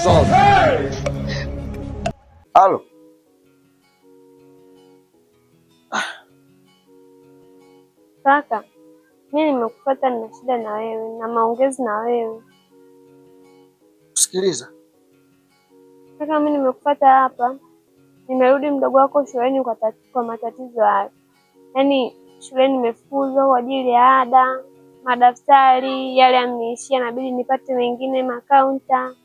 Jesus. Halo. Kaka, mimi nimekufuata, nina shida na wewe na maongezi na wewe. Sikiliza. Kaka, mimi nimekufuata hapa. Nimerudi mdogo wako shuleni kwa matatizo hayo. Yaani shuleni nimefukuzwa kwa ajili ya ada, madaftari yale yameniishia, inabidi nipate mengine, makaunta,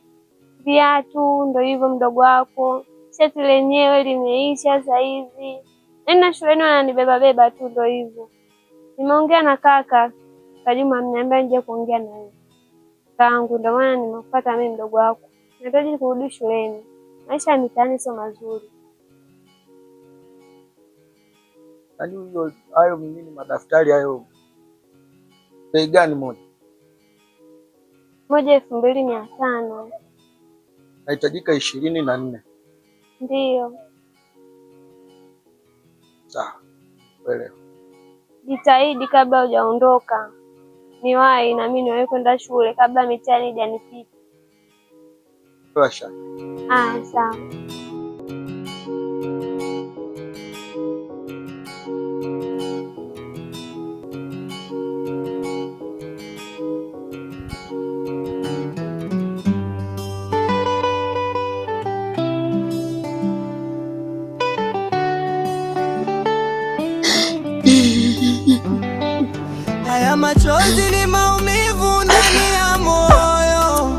viatu, ndio hivyo mdogo wako. Shati lenyewe limeisha sasa hivi. Yaani shuleni wananibeba tu, ndio hivyo. Nimeongea na kaka Kajuma, ameniambia nje kuongea na wewe. Kangu ndio maana nimekufuata mimi mdogo wako. Nahitaji kurudi shuleni. Maisha ya mitaani sio mazuri. Yaani hiyo hayo nini madaftari hayo bei gani moja? 1,250. Nahitajika 24. Ndiyo. Sawa. Elewa. Jitahidi kabla hujaondoka. Niwahi na mimi niwahi kwenda shule kabla mitihani haijanipita. Toa shaka. Sawa. Haya machozi ni maumivu ndani ya moyo.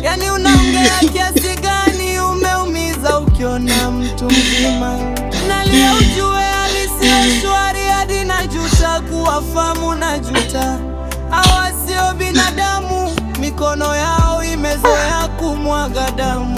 Yani unaongea kiasi gani umeumiza ukiona mtu mzima. Nalia ujue halisi shwari hadi najuta kuwafahamu najuta. Hawa sio binadamu, mikono yao imezoea kumwaga damu.